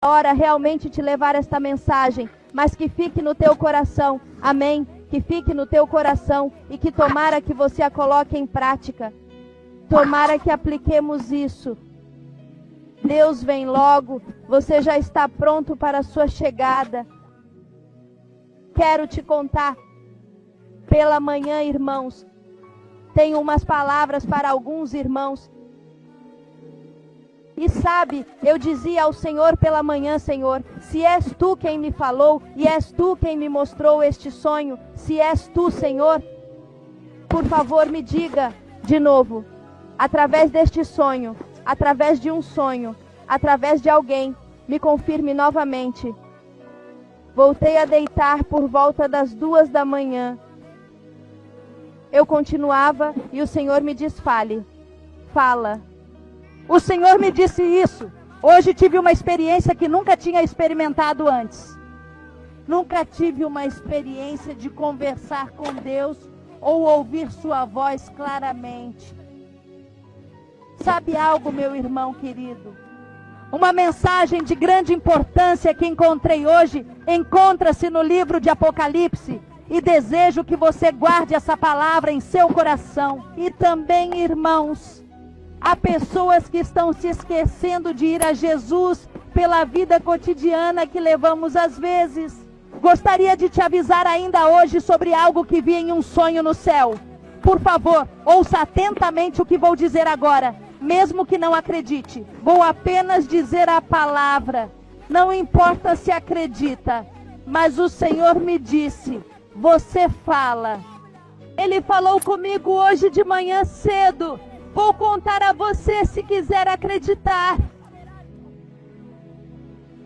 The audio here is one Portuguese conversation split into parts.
hora realmente te levar esta mensagem, mas que fique no teu coração, amém? Que fique no teu coração e que tomara que você a coloque em prática, tomara que apliquemos isso. Deus vem logo, você já está pronto para a sua chegada. Quero te contar, pela manhã, irmãos, tenho umas palavras para alguns irmãos. E sabe, eu dizia ao Senhor pela manhã, Senhor, se és Tu quem me falou e és Tu quem me mostrou este sonho, se és Tu, Senhor, por favor me diga de novo, através deste sonho, através de um sonho, através de alguém, me confirme novamente. Voltei a deitar por volta das 2 da manhã. Eu continuava e o Senhor me diz, fala. O Senhor me disse isso. Hoje tive uma experiência que nunca tinha experimentado antes. Nunca tive uma experiência de conversar com Deus ou ouvir sua voz claramente. Sabe algo, meu irmão querido? Uma mensagem de grande importância que encontrei hoje encontra-se no livro de Apocalipse. E desejo que você guarde essa palavra em seu coração. E também, irmãos, há pessoas que estão se esquecendo de ir a Jesus pela vida cotidiana que levamos às vezes. Gostaria de te avisar ainda hoje sobre algo que vi em um sonho no céu. Por favor, ouça atentamente o que vou dizer agora. Mesmo que não acredite, vou apenas dizer a palavra. Não importa se acredita, mas o Senhor me disse, você fala. Ele falou comigo hoje de manhã cedo. Vou contar a você se quiser acreditar.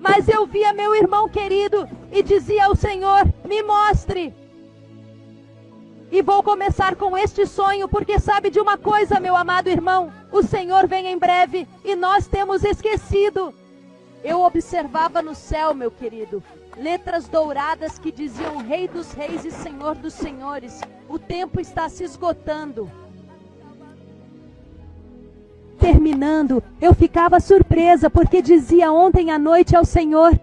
Mas eu via meu irmão querido e dizia ao Senhor, me mostre. E vou começar com este sonho, porque sabe de uma coisa, meu amado irmão? O Senhor vem em breve e nós temos esquecido. Eu observava no céu, meu querido, letras douradas que diziam Rei dos Reis e Senhor dos Senhores. O tempo está se esgotando. Terminando, eu ficava surpresa porque dizia ontem à noite ao Senhor,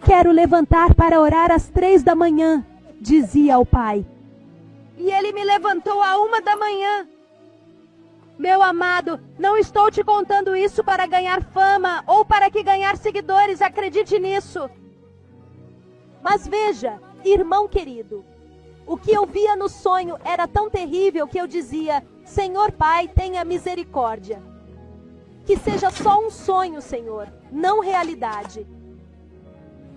quero levantar para orar às 3 da manhã, dizia ao Pai. E Ele me levantou à 1 da manhã. Meu amado, não estou te contando isso para ganhar fama ou para que ganhar seguidores, acredite nisso. Mas veja, irmão querido, o que eu via no sonho era tão terrível que eu dizia, Senhor Pai, tenha misericórdia. Que seja só um sonho, Senhor, não realidade.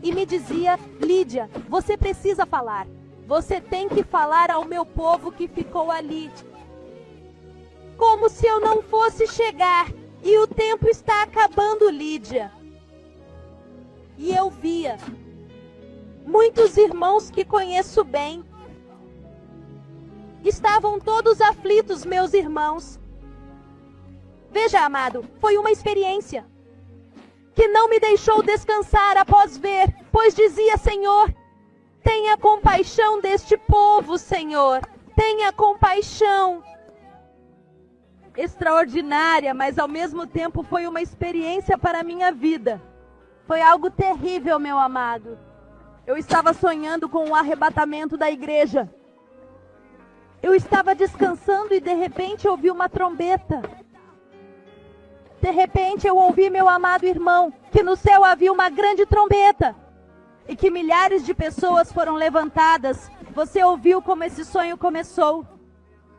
E me dizia, Lídia, você precisa falar. Você tem que falar ao meu povo que ficou ali. Como se eu não fosse chegar. E o tempo está acabando, Lídia. E eu via muitos irmãos que conheço bem. Estavam todos aflitos, meus irmãos. Veja, amado, foi uma experiência que não me deixou descansar após ver, pois dizia, Senhor, tenha compaixão deste povo, Senhor. Tenha compaixão. Extraordinária, mas ao mesmo tempo foi uma experiência para a minha vida. Foi algo terrível, meu amado. Eu estava sonhando com o arrebatamento da igreja. Eu estava descansando e de repente ouvi uma trombeta. De repente eu ouvi, meu amado irmão, que no céu havia uma grande trombeta. E que milhares de pessoas foram levantadas. Você ouviu como esse sonho começou.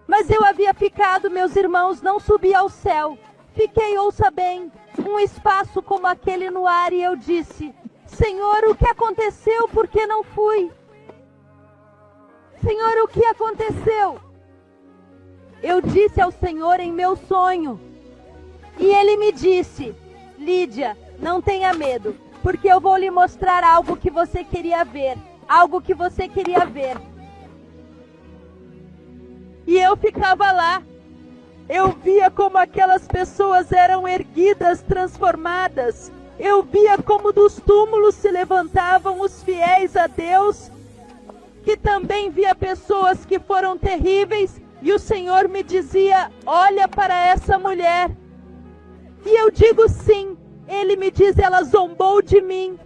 Mas eu havia ficado, meus irmãos, não subi ao céu. Fiquei, ouça bem, um espaço como aquele no ar e eu disse, Senhor, o que aconteceu? Por que não fui? Senhor, o que aconteceu? Eu disse ao Senhor em meu sonho. E Ele me disse, Lídia, não tenha medo, porque eu vou lhe mostrar algo que você queria ver. Algo que você queria ver. E eu ficava lá. Eu via como aquelas pessoas eram erguidas, transformadas. Eu via como dos túmulos se levantavam os fiéis a Deus. Que também via pessoas que foram terríveis. E o Senhor me dizia, olha para essa mulher. E eu digo sim, Ele me diz, ela zombou de mim.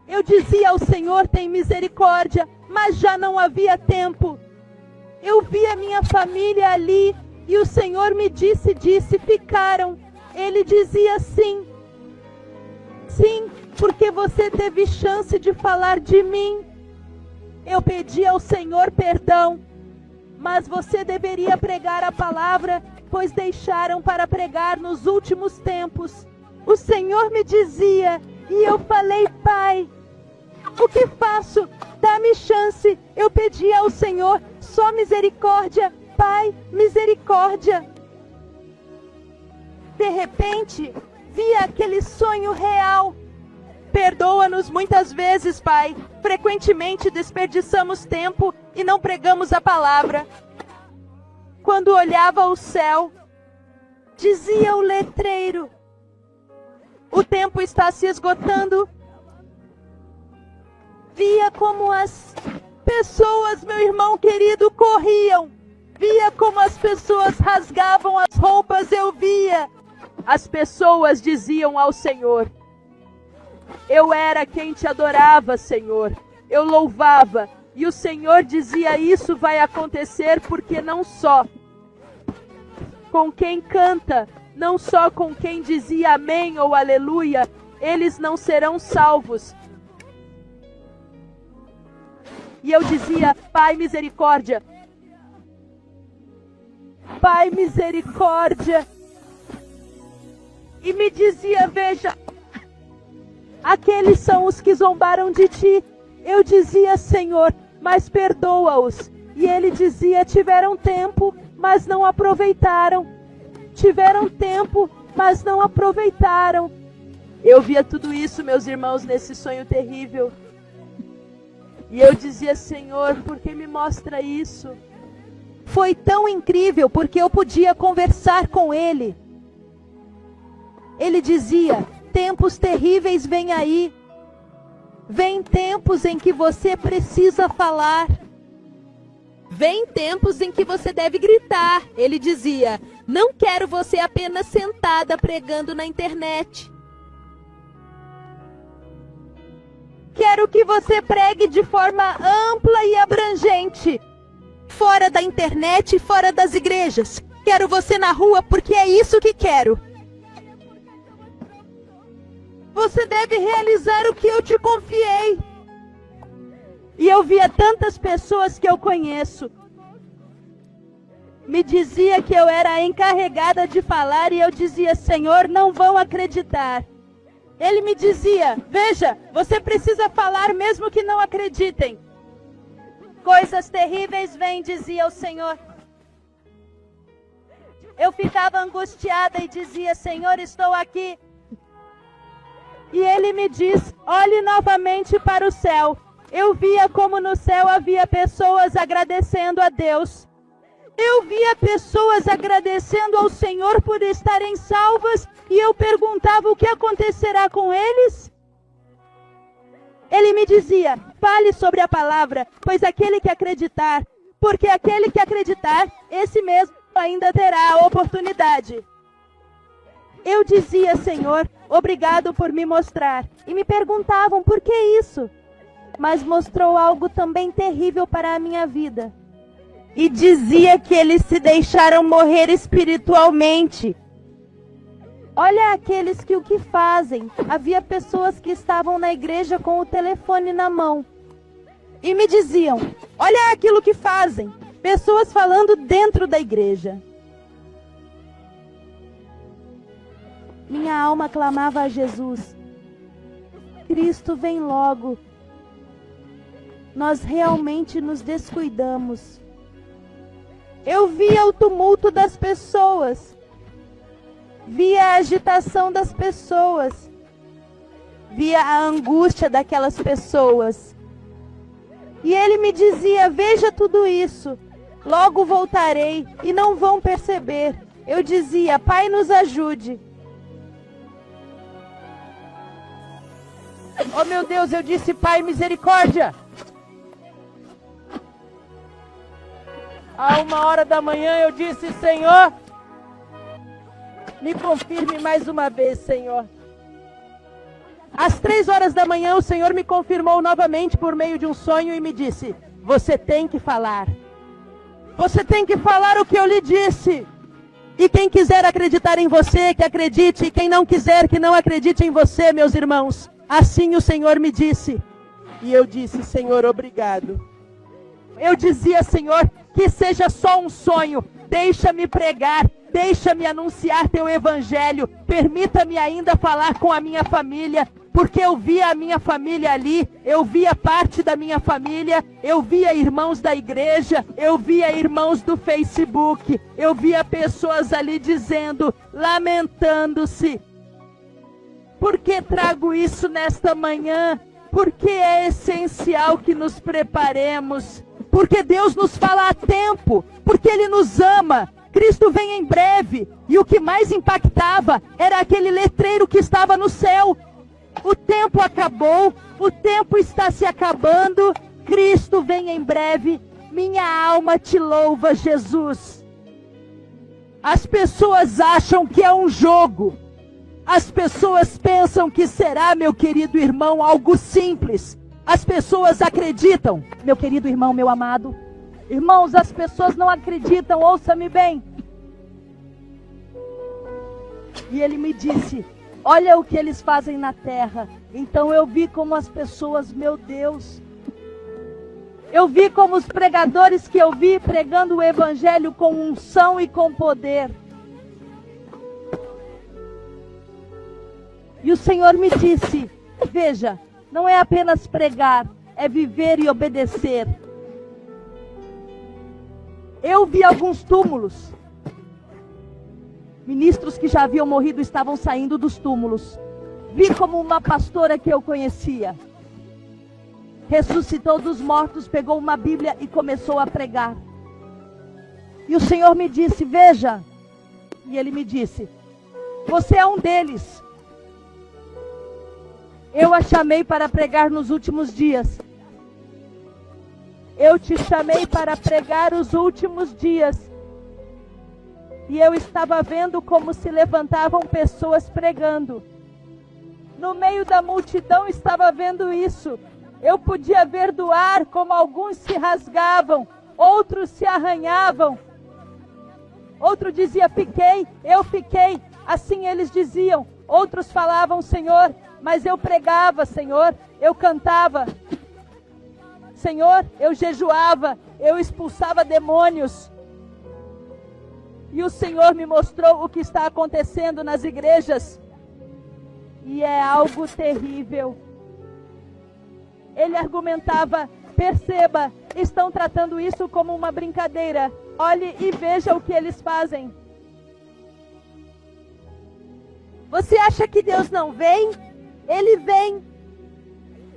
Eu dizia ao Senhor, tem misericórdia, mas já não havia tempo. Eu vi a minha família ali e o Senhor me disse, ficaram. Ele dizia sim, porque você teve chance de falar de mim. Eu pedi ao Senhor perdão, mas você deveria pregar a palavra, pois deixaram para pregar nos últimos tempos. O Senhor me dizia, e eu falei, Pai, o que faço? Dá-me chance. Eu pedi ao Senhor, só misericórdia, Pai, misericórdia. De repente, vi aquele sonho real. Perdoa-nos muitas vezes, Pai. Frequentemente desperdiçamos tempo e não pregamos a palavra. Quando olhava o céu, dizia o letreiro, o tempo está se esgotando. Via como as pessoas, meu irmão querido, corriam. Via como as pessoas rasgavam as roupas, eu via. As pessoas diziam ao Senhor, eu era quem te adorava, Senhor. Eu louvava. E o Senhor dizia, isso vai acontecer porque não só com quem canta, não só com quem dizia amém ou aleluia, eles não serão salvos. E eu dizia, Pai, misericórdia. Pai, misericórdia. E me dizia, veja, aqueles são os que zombaram de ti. Eu dizia, Senhor, mas perdoa-os. E ele dizia, tiveram tempo, mas não aproveitaram. Tiveram tempo, mas não aproveitaram. Eu via tudo isso, meus irmãos, nesse sonho terrível. E eu dizia, Senhor, por que me mostra isso? Foi tão incrível, porque eu podia conversar com ele. Ele dizia, tempos terríveis vêm aí. Vem tempos em que você precisa falar. Vem tempos em que você deve gritar. Ele dizia, não quero você apenas sentada pregando na internet. Quero que você pregue de forma ampla e abrangente. Fora da internet e fora das igrejas. Quero você na rua porque é isso que quero. Você deve realizar o que eu te confiei. E eu via tantas pessoas que eu conheço. Me dizia que eu era a encarregada de falar e eu dizia, Senhor, não vão acreditar. Ele me dizia, veja, você precisa falar mesmo que não acreditem. Coisas terríveis vêm, dizia o Senhor. Eu ficava angustiada e dizia, Senhor, estou aqui. E ele me diz, olhe novamente para o céu. Eu via como no céu havia pessoas agradecendo a Deus. Eu via pessoas agradecendo ao Senhor por estarem salvas. E eu perguntava o que acontecerá com eles. Ele me dizia, fale sobre a palavra, pois aquele que acreditar, porque aquele que acreditar, esse mesmo ainda terá a oportunidade. Eu dizia, Senhor, obrigado por me mostrar. E me perguntavam, por que isso? Mas mostrou algo também terrível para a minha vida. E dizia que eles se deixaram morrer espiritualmente. Olha aqueles que o que fazem. Havia pessoas que estavam na igreja com o telefone na mão. E me diziam, olha aquilo que fazem. Pessoas falando dentro da igreja. Minha alma clamava a Jesus. Cristo, vem logo. Nós realmente nos descuidamos. Eu via o tumulto das pessoas. Via a agitação das pessoas. Via a angústia daquelas pessoas. E ele me dizia, veja tudo isso. Logo voltarei e não vão perceber. Eu dizia, Pai, nos ajude. Oh meu Deus, eu disse, Pai, misericórdia. À 1h da manhã eu disse, Senhor, Me confirme mais uma vez, Senhor. Às 3 horas da manhã, o Senhor me confirmou novamente por meio de um sonho e me disse: você tem que falar. Você tem que falar o que eu lhe disse. E quem quiser acreditar em você, que acredite. E quem não quiser, que não acredite em você, meus irmãos. Assim o Senhor me disse. E eu disse: Senhor, obrigado. Eu dizia: Senhor, que seja só um sonho. Deixa-me pregar. Deixa-me anunciar teu evangelho. Permita-me ainda falar com a minha família. Porque eu via a minha família ali, eu via parte da minha família, eu via irmãos da igreja, eu via irmãos do Facebook, eu via pessoas ali dizendo, lamentando-se. Por que trago isso nesta manhã? Porque é essencial que nos preparemos, porque Deus nos fala a tempo, porque Ele nos ama. Cristo vem em breve, e o que mais impactava era aquele letreiro que estava no céu. O tempo acabou, o tempo está se acabando, Cristo vem em breve, minha alma te louva, Jesus. As pessoas acham que é um jogo, as pessoas pensam que será, meu querido irmão, algo simples. As pessoas acreditam, meu querido irmão, meu amado. Irmãos, as pessoas não acreditam, ouça-me bem. E ele me disse: olha o que eles fazem na terra. Então eu vi como as pessoas, meu Deus. Eu vi como os pregadores que eu vi pregando o evangelho com unção e com poder. E o Senhor me disse: veja, não é apenas pregar, é viver e obedecer. Eu vi alguns túmulos. Ministros que já haviam morrido estavam saindo dos túmulos. Vi como uma pastora que eu conhecia ressuscitou dos mortos, pegou uma Bíblia e começou a pregar. E o Senhor me disse: veja. E Ele me disse: você é um deles. Eu a chamei para pregar nos últimos dias. Eu te chamei para pregar os últimos dias. E eu estava vendo como se levantavam pessoas pregando. No meio da multidão estava vendo isso. Eu podia ver do ar como alguns se rasgavam, outros se arranhavam. Outro dizia: fiquei, eu fiquei. Assim eles diziam. Outros falavam: Senhor, mas eu pregava, Senhor, eu cantava. Senhor, eu jejuava, eu expulsava demônios. E o Senhor me mostrou o que está acontecendo nas igrejas. E é algo terrível. Ele argumentava: perceba, estão tratando isso como uma brincadeira. Olhe e veja o que eles fazem. Você acha que Deus não vem? Ele vem.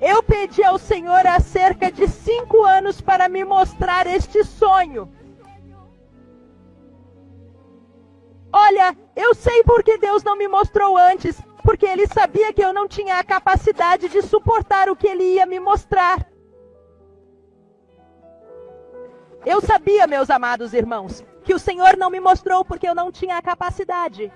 Eu pedi ao Senhor há cerca de 5 anos para me mostrar este sonho. Olha, eu sei porque Deus não me mostrou antes, porque Ele sabia que eu não tinha a capacidade de suportar o que Ele ia me mostrar. Eu sabia, meus amados irmãos, que o Senhor não me mostrou porque eu não tinha a capacidade.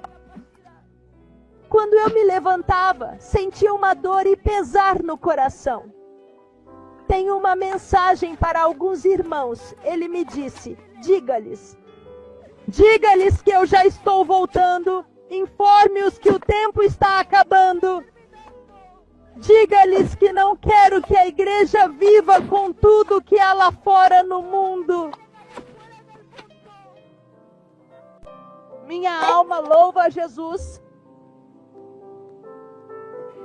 Quando eu me levantava, sentia uma dor e pesar no coração. Tenho uma mensagem para alguns irmãos. Ele me disse: diga-lhes que eu já estou voltando. Informe-os que o tempo está acabando. Diga-lhes que não quero que a igreja viva com tudo que há lá fora no mundo. Minha alma louva a Jesus.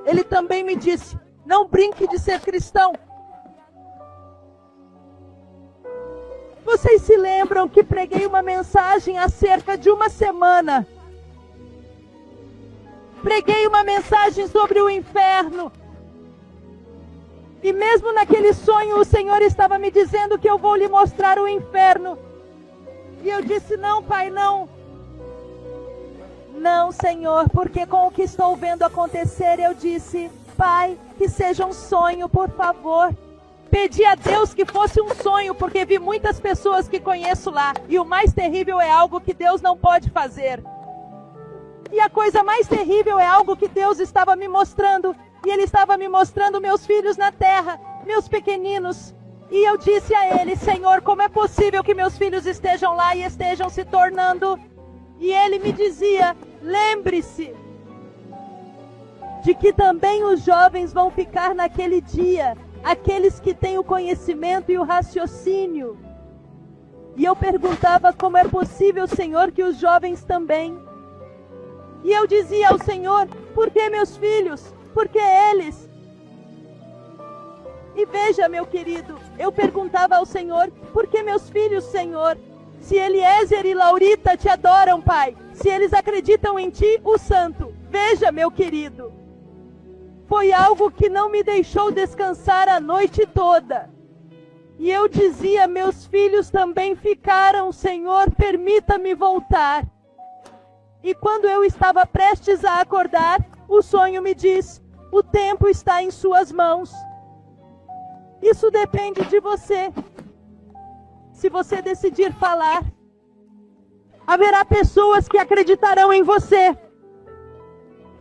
Ele também me disse: não brinque de ser cristão. Vocês se lembram que preguei uma mensagem há cerca de uma semana? Preguei uma mensagem sobre o inferno. E mesmo naquele sonho o Senhor estava me dizendo que eu vou lhe mostrar o inferno. E eu disse: não, Pai, não. Não, Senhor, porque com o que estou vendo acontecer, eu disse: Pai, que seja um sonho, por favor. Pedi a Deus que fosse um sonho, porque vi muitas pessoas que conheço lá. E o mais terrível é algo que Deus não pode fazer. E a coisa mais terrível é algo que Deus estava me mostrando. E Ele estava me mostrando meus filhos na terra, meus pequeninos. E eu disse a Ele: Senhor, como é possível que meus filhos estejam lá e estejam se tornando? E Ele me dizia: lembre-se de que também os jovens vão ficar naquele dia, aqueles que têm o conhecimento e o raciocínio. E eu perguntava: como é possível, Senhor, que os jovens também? E eu dizia ao Senhor: por que meus filhos? Por que eles? E veja, meu querido, eu perguntava ao Senhor: por que meus filhos, Senhor? Se Eliezer e Laurita te adoram, Pai, se eles acreditam em Ti, o Santo. Veja, meu querido, foi algo que não me deixou descansar a noite toda. E eu dizia: meus filhos também ficaram, Senhor, permita-me voltar. E quando eu estava prestes a acordar, o sonho me diz: o tempo está em suas mãos. Isso depende de você. Se você decidir falar, haverá pessoas que acreditarão em você.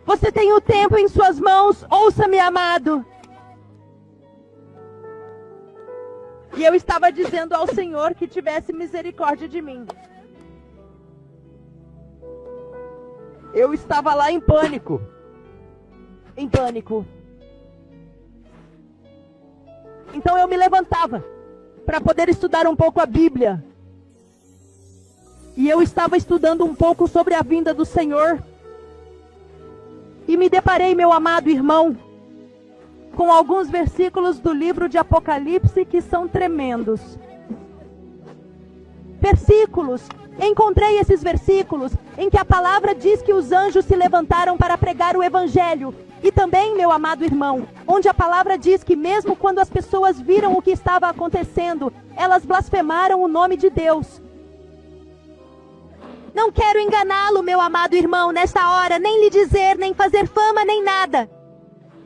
Você tem o tempo em suas mãos, ouça-me, amado. E eu estava dizendo ao Senhor que tivesse misericórdia de mim. Eu estava lá em pânico. Em pânico. Então eu me levantava para poder estudar um pouco a Bíblia. E eu estava estudando um pouco sobre a vinda do Senhor. E me deparei, meu amado irmão, com alguns versículos do livro de Apocalipse que são tremendos. Versículos. Encontrei esses versículos em que a palavra diz que os anjos se levantaram para pregar o Evangelho. E também, meu amado irmão, onde a palavra diz que mesmo quando as pessoas viram o que estava acontecendo, elas blasfemaram o nome de Deus. Não quero enganá-lo, meu amado irmão, nesta hora, nem lhe dizer, nem fazer fama, nem nada.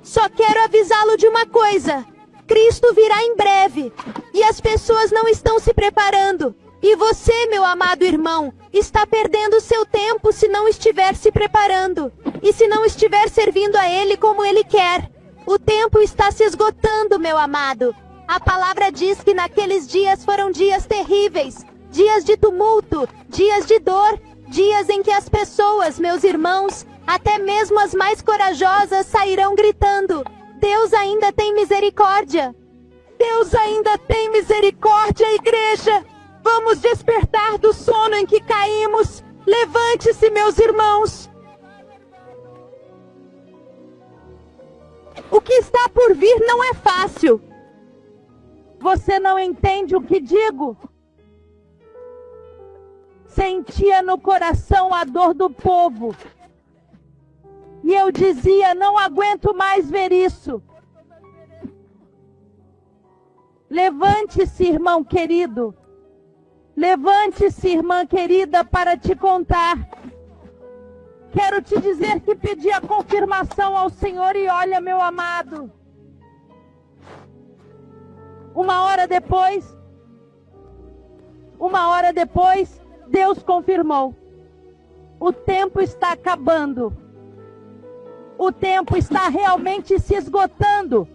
Só quero avisá-lo de uma coisa: Cristo virá em breve, e as pessoas não estão se preparando. E você, meu amado irmão, está perdendo seu tempo se não estiver se preparando. E se não estiver servindo a Ele como Ele quer. O tempo está se esgotando, meu amado. A palavra diz que naqueles dias foram dias terríveis. Dias de tumulto, dias de dor. Dias em que as pessoas, meus irmãos, até mesmo as mais corajosas, sairão gritando: Deus ainda tem misericórdia. Deus ainda tem misericórdia, igreja. Vamos despertar do sono em que caímos. Levante-se, meus irmãos. O que está por vir não é fácil. Você não entende o que digo? Sentia no coração a dor do povo. E eu dizia: não aguento mais ver isso. Levante-se, irmão querido. Levante-se, irmã querida, para te contar. Quero te dizer que pedi a confirmação ao Senhor e olha, meu amado. Uma hora depois, Deus confirmou. O tempo está acabando. O tempo está realmente se esgotando.